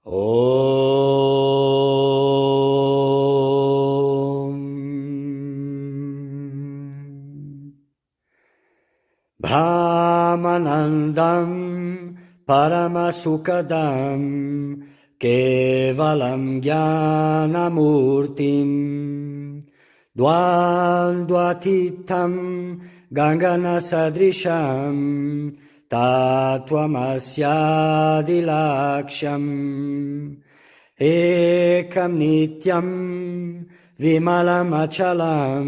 Om Brahmanandam Paramasukadam Kevalam Jnanamurtim Dvandvatitam Gangana Sadrisham Tattvamasyadilaksham Ekam Nityam Vimalam Achalam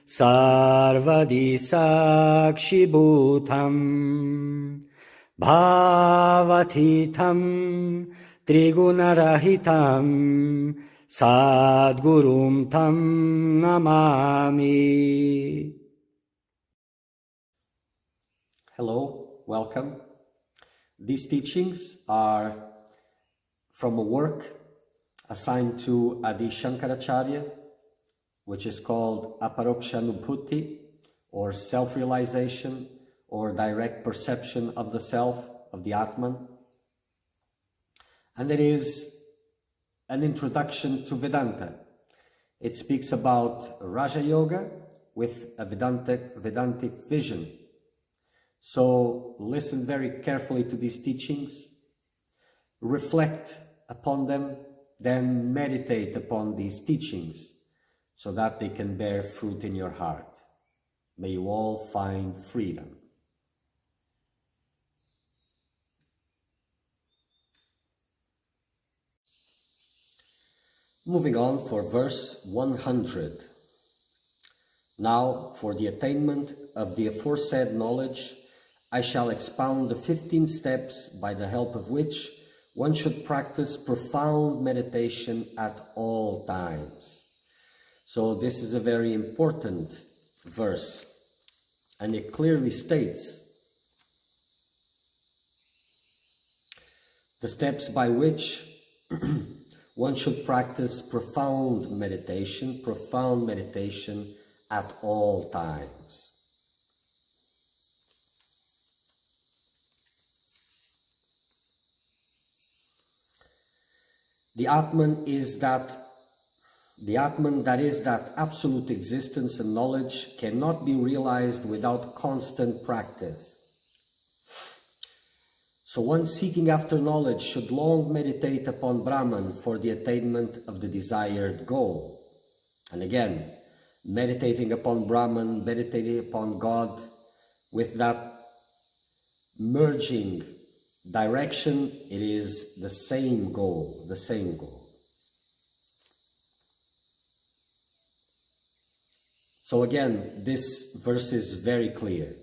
Sarvadi Sakshibhutam Bhavatitam Trigunarahitam Sadgurum Tam Namami. Hello, welcome. These teachings are from a work assigned to Adi Sankaracharya, which is called Aparokshanabuthi, or self-realization, or direct perception of the self, of the Atman. And it is an introduction to Vedanta. It speaks about Raja Yoga with a Vedantic vision. So listen very carefully to these teachings, reflect upon them, then meditate upon these teachings so that they can bear fruit in your heart. May you all find freedom. Moving on for verse 100. Now, for the attainment of the aforesaid knowledge, I shall expound the 15 steps by the help of which one should practice profound meditation at all times. So this is a very important verse, and it clearly states the steps by which one should practice profound meditation at all times. The Atman that is that absolute existence and knowledge cannot be realized without constant practice. So one seeking after knowledge should long meditate upon Brahman for the attainment of the desired goal. And again, meditating upon Brahman, meditating upon God, with that merging direction, it is the same goal, So again, this verse is very clear.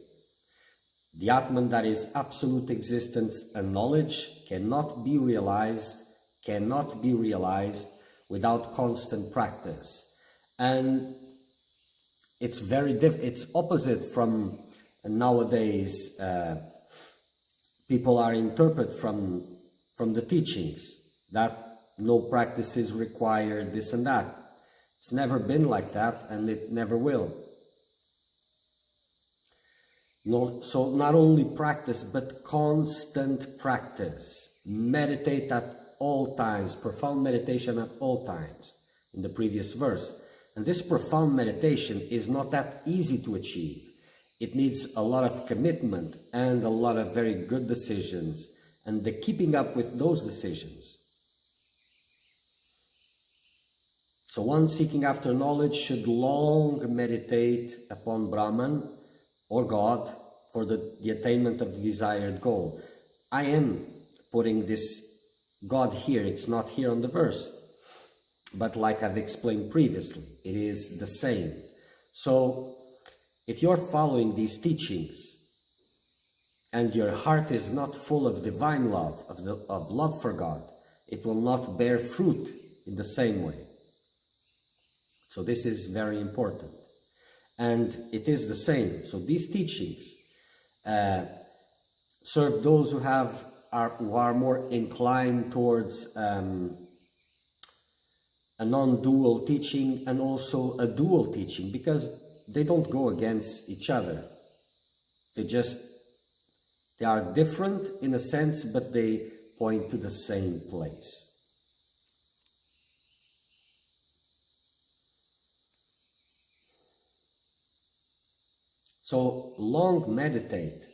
The Atman that is absolute existence and knowledge cannot be realized without constant practice. And it's it's opposite from nowadays people are interpret from the teachings that no practice is required, this and that. It's never been like that, and it never will. No, so not only practice, but constant practice. Meditate at all times, profound meditation at all times, in the previous verse. And this profound meditation is not that easy to achieve. It needs a lot of commitment and a lot of very good decisions, and the keeping up with those decisions. So one seeking after knowledge should long meditate upon Brahman or God for the attainment of the desired goal. I am putting this God here, it's not here on the verse, but like I've explained previously, it is the same. So if you're following these teachings and your heart is not full of divine love, of love for God, it will not bear fruit in the same way. So this is very important. And it is the same. So these teachings serve those who are more inclined towards a non-dual teaching and also a dual teaching, because they don't go against each other. They are different in a sense, but they point to the same place. So long meditate,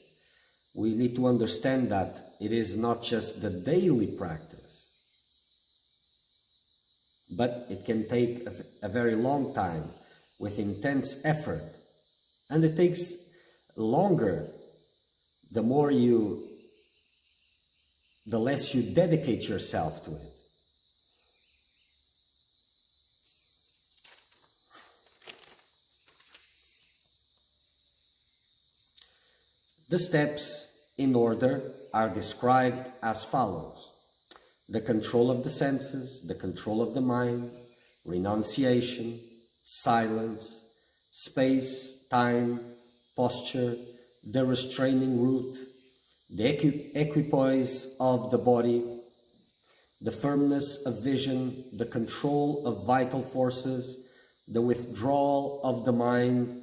we need to understand that it is not just the daily practice, but it can take a very long time with intense effort, and it takes longer the less you dedicate yourself to it. The steps in order are described as follows: the control of the senses, the control of the mind, renunciation, silence, space, time, posture, the restraining root, the equipoise of the body, the firmness of vision, the control of vital forces, the withdrawal of the mind,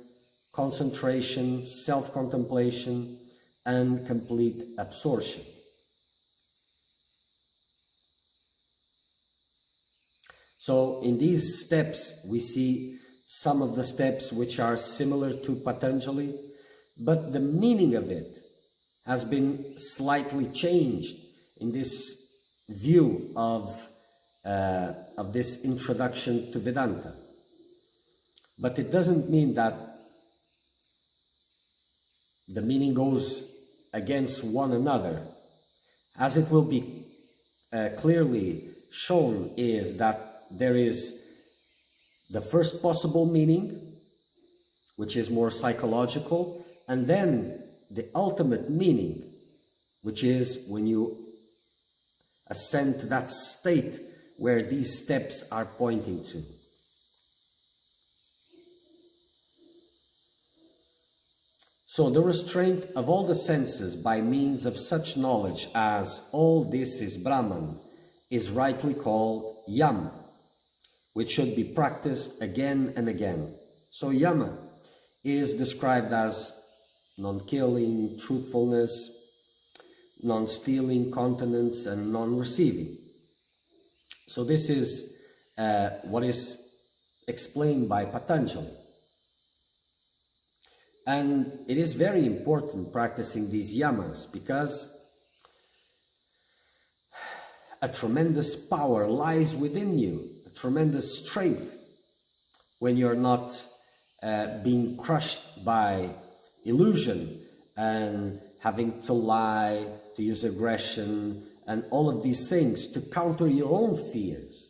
concentration, self-contemplation, and complete absorption. So in these steps, we see some of the steps which are similar to Patanjali, but the meaning of it has been slightly changed in this view of this introduction to Vedanta. But it doesn't mean that the meaning goes against one another. As it will be clearly shown, is that there is the first possible meaning, which is more psychological, and then the ultimate meaning, which is when you ascend to that state where these steps are pointing to. So the restraint of all the senses by means of such knowledge as all this is Brahman is rightly called yama, which should be practiced again and again. So yama is described as non-killing, truthfulness, non-stealing, continence, and non-receiving. So this is what is explained by Patanjali. And it is very important practicing these yamas, because a tremendous power lies within you, a tremendous strength, when you're not being crushed by illusion and having to lie, to use aggression, and all of these things to counter your own fears.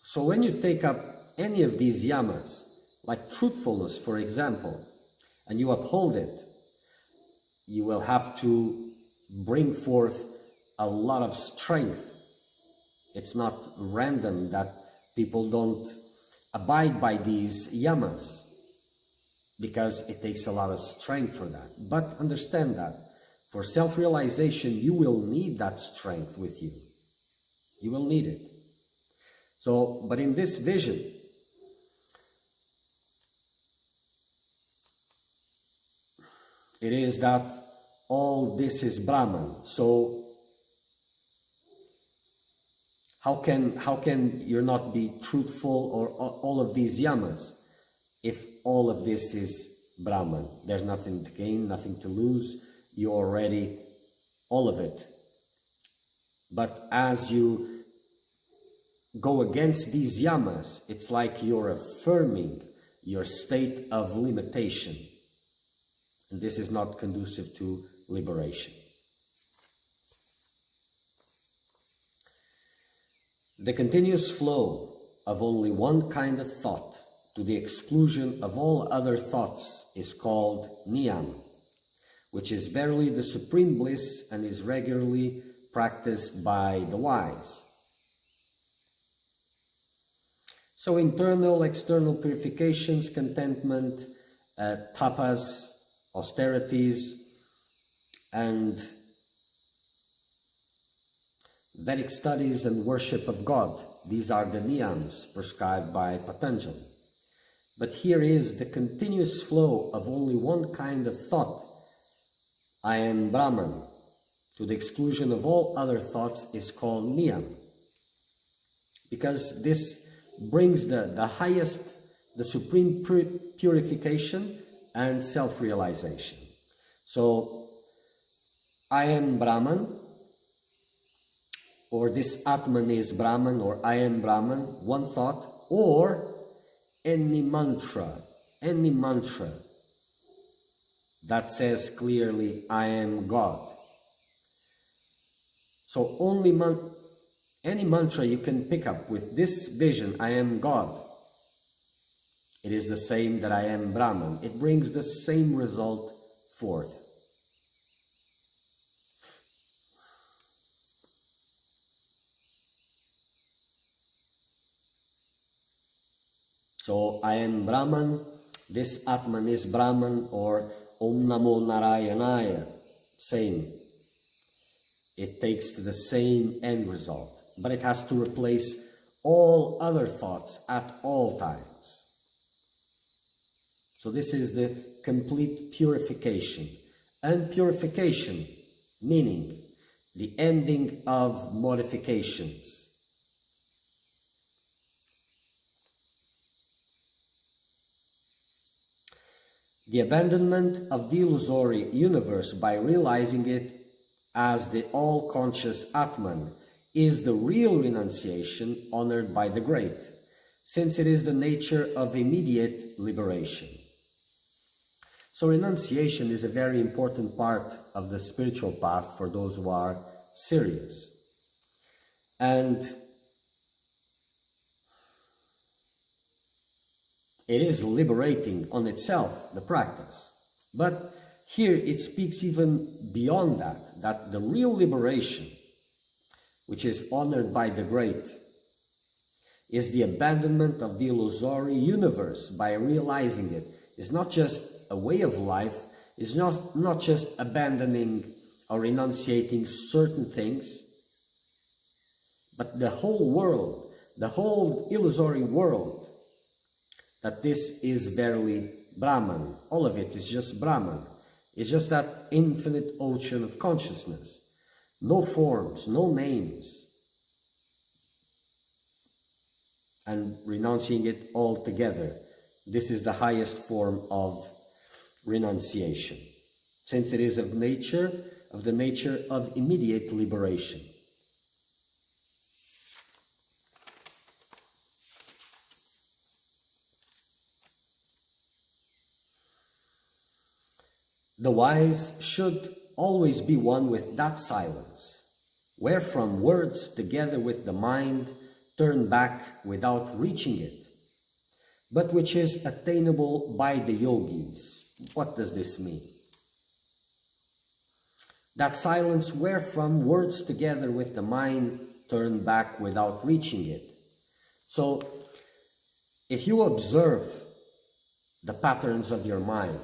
So when you take up any of these yamas, like truthfulness, for example, and you uphold it, you will have to bring forth a lot of strength. It's not random that people don't abide by these yamas, because it takes a lot of strength for that. But understand that for self-realization, you will need that strength with you. You will need it. So, but in this vision, it is that all this is Brahman. So how can you not be truthful or all of these yamas if all of this is Brahman? There's nothing to gain, nothing to lose. You already all of it. But as you go against these yamas, it's like you're affirming your state of limitation. And this is not conducive to liberation. The continuous flow of only one kind of thought to the exclusion of all other thoughts is called niyam, which is verily the supreme bliss and is regularly practiced by the wise. So internal, external purifications, contentment, tapas, austerities, and Vedic studies and worship of God. These are the niyams prescribed by Patanjali. But here is the continuous flow of only one kind of thought. I am Brahman. to the exclusion of all other thoughts, is called niyam. Because this brings the highest, the supreme purification and self-realization. So, I am Brahman, or this Atman is Brahman, or I am Brahman, one thought, or any mantra that says clearly, I am God. So any mantra you can pick up with this vision, I am God, it is the same that I am Brahman. It brings the same result forth. So I am Brahman, this Atman is Brahman, or Om Namo Narayanaya, same. It takes the same end result, but it has to replace all other thoughts at all times. So this is the complete purification. And purification, meaning the ending of modifications. The abandonment of the illusory universe by realizing it as the all-conscious Atman is the real renunciation honored by the great, since it is the nature of immediate liberation. So renunciation is a very important part of the spiritual path for those who are serious. And it is liberating on itself, the practice. But here it speaks even beyond that the real liberation, which is honored by the great, is the abandonment of the illusory universe by realizing it. It's not just a way of life, it's not just abandoning or renunciating certain things, but the whole world, the whole illusory world, that this is verily Brahman. All of it is just Brahman. It's just that infinite ocean of consciousness. No forms, no names. And renouncing it altogether. This is the highest form of renunciation, since it is of the nature of immediate liberation. The wise should always be one with that silence, wherefrom words together with the mind turn back without reaching it, but which is attainable by the yogis. What does this mean? That silence wherefrom words together with the mind turn back without reaching it. So, if you observe the patterns of your mind,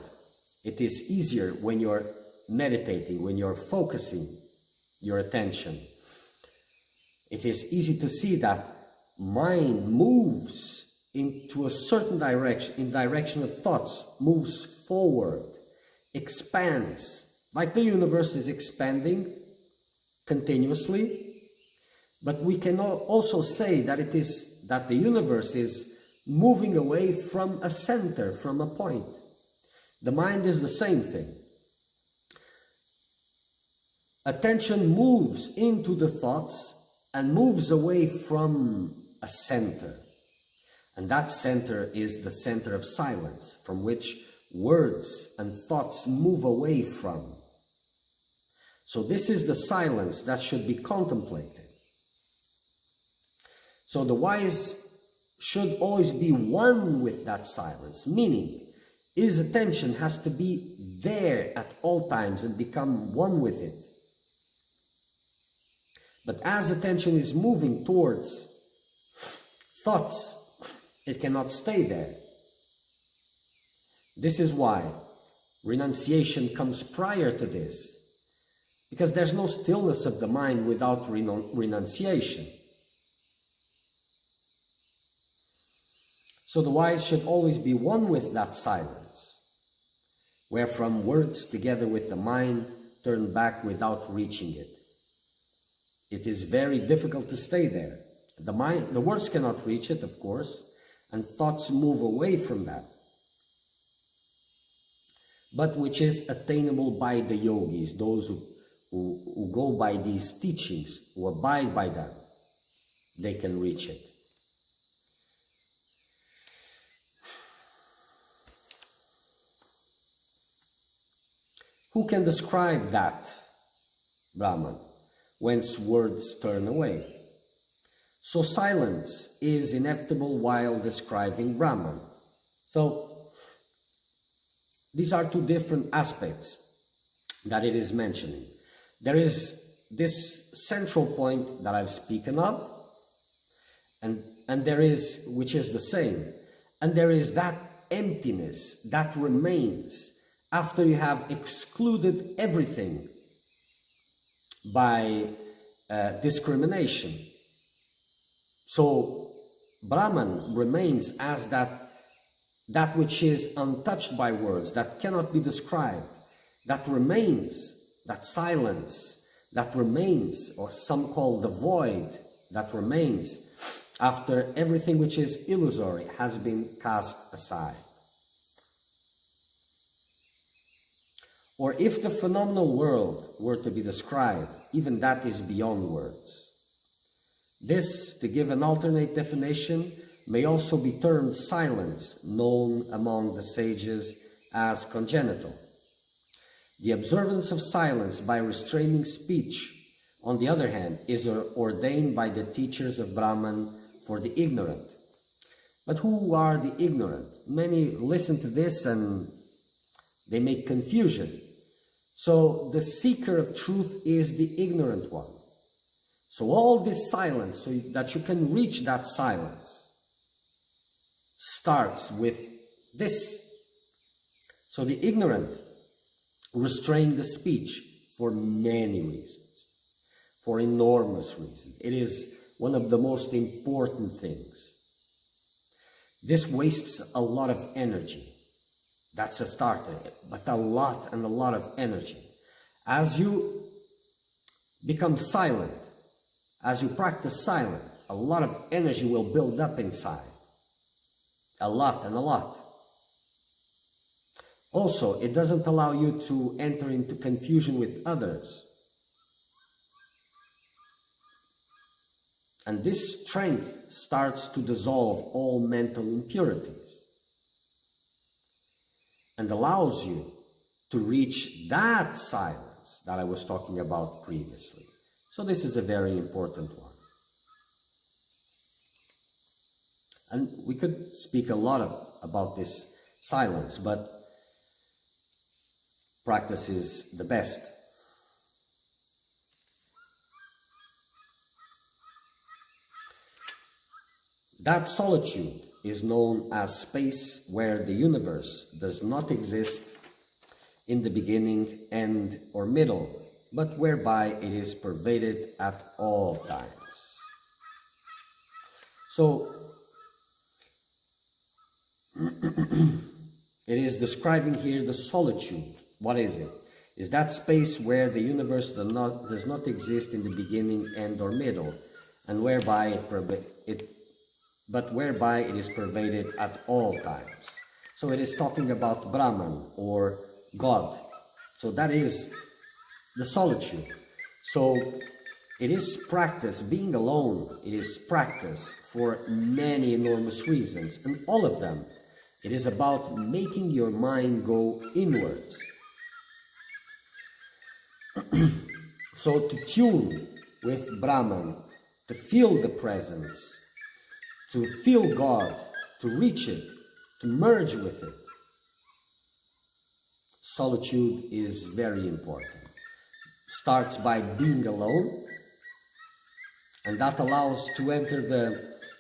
it is easier when you're meditating, when you're focusing your attention. It is easy to see that mind moves into a certain direction, in direction of thoughts, moves forward, expands, like the universe is expanding continuously. But we can also say that that the universe is moving away from a center, from a point. The mind is the same thing. Attention moves into the thoughts and moves away from a center. And that center is the center of silence, from which words and thoughts move away from. So this is the silence that should be contemplated. So the wise should always be one with that silence, meaning his attention has to be there at all times and become one with it. But as attention is moving towards thoughts, it cannot stay there. This is why renunciation comes prior to this, because there's no stillness of the mind without renunciation. So the wise should always be one with that silence, wherefrom words together with the mind turn back without reaching it. It is very difficult to stay there. The words cannot reach it, of course, and thoughts move away from that. But which is attainable by the yogis, those who go by these teachings, who abide by them. They can reach it. Who can describe that Brahman, whence words turn away? So silence is inevitable while describing Brahman. So these are two different aspects that it is mentioning. There is this central point that I've spoken of, and there is, which is the same, and there is that emptiness that remains after you have excluded everything by discrimination. So Brahman remains as that which is untouched by words, that cannot be described, that remains, that silence, that remains, or some call the void, that remains after everything which is illusory has been cast aside. Or if the phenomenal world were to be described, even that is beyond words. This, to give an alternate definition, may also be termed silence, known among the sages as congenital. The observance of silence by restraining speech, on the other hand, is ordained by the teachers of Brahman for the ignorant. But who are the ignorant? Many listen to this and they make confusion. So the seeker of truth is the ignorant one. So all this silence, so that you can reach that silence, starts with this. So the ignorant restrain the speech for many reasons, for enormous reasons. It is one of the most important things. This wastes a lot of energy. That's a starter, but a lot and a lot of energy. As you become silent, as you practice silence, a lot of energy will build up inside. A lot and a lot. Also, it doesn't allow you to enter into confusion with others. And this strength starts to dissolve all mental impurities and allows you to reach that silence that I was talking about previously. So this is a very important one. And we could speak a lot about this silence, but practice is the best. That solitude is known as space where the universe does not exist in the beginning, end, or middle, but whereby it is pervaded at all times. So, it is describing here the solitude. What is it? Is that space where the universe does not exist in the beginning, end, or middle, and whereby whereby it is pervaded at all times. So it is talking about Brahman, or God. So that is the solitude. So it is practice, being alone, it is practice for many enormous reasons, and all of them, it is about making your mind go inwards. So to tune with Brahman, to feel the presence, to feel God, to reach it, to merge with it, solitude is very important. Starts by being alone, and that allows to enter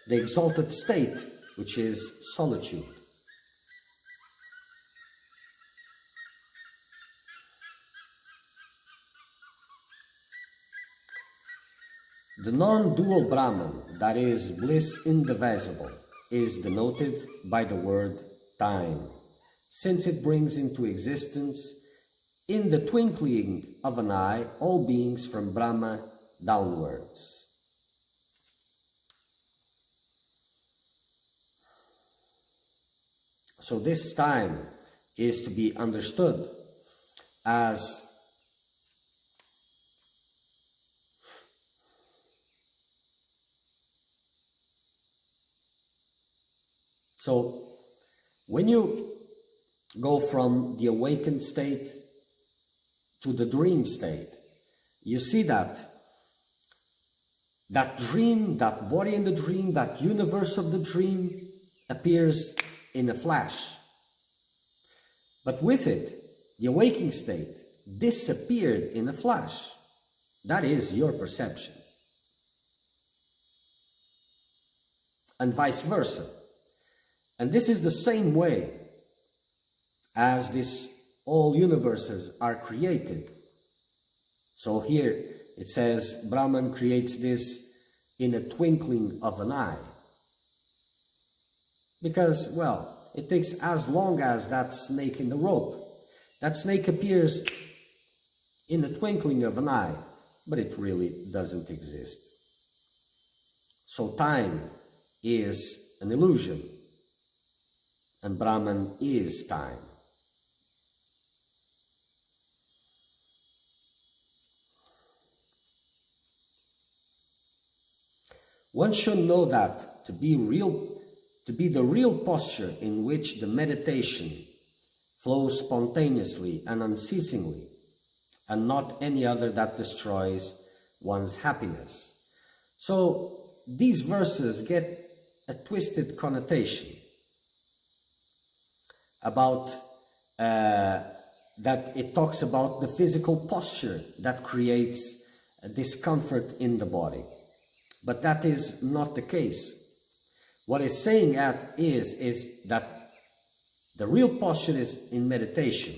the exalted state, which is solitude. The non-dual Brahman, that is bliss indivisible, is denoted by the word time, since it brings into existence in the twinkling of an eye, all beings from Brahma downwards. So this time is to be understood as so when you go from the awakened state to the dream state, you see that dream, that body in the dream, that universe of the dream appears in a flash. But with it, the awakening state disappeared in a flash. That is your perception. And vice versa. And this is the same way as all universes are created. So here it says Brahman creates this in a twinkling of an eye. Because, well, it takes as long as that snake in the rope. That snake appears in the twinkling of an eye, but it really doesn't exist. So time is an illusion, and Brahman is time. One should know that to be the real posture in which the meditation flows spontaneously and unceasingly, and not any other that destroys one's happiness. So these verses get a twisted connotation about that it talks about the physical posture that creates a discomfort in the body. But that is not the case. What it's saying is that the real posture is in meditation,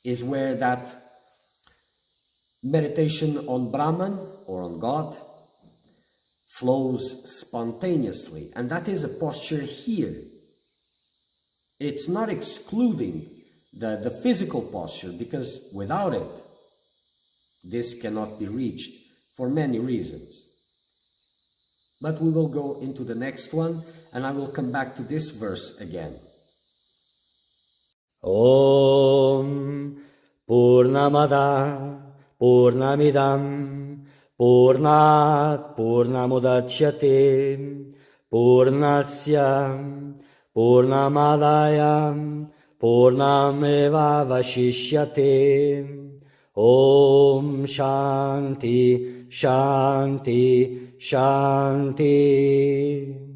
is where that meditation on Brahman or on God flows spontaneously. And that is a posture here. It's not excluding the physical posture, because without it, this cannot be reached for many reasons. But we will go into the next one, and I will come back to this verse again. Om Purnamada Purnamidam Purnat Purnamudachyate Purnasya Purnamadaya Purnameva Vashishyate. Om Shanti Shanti Shanti.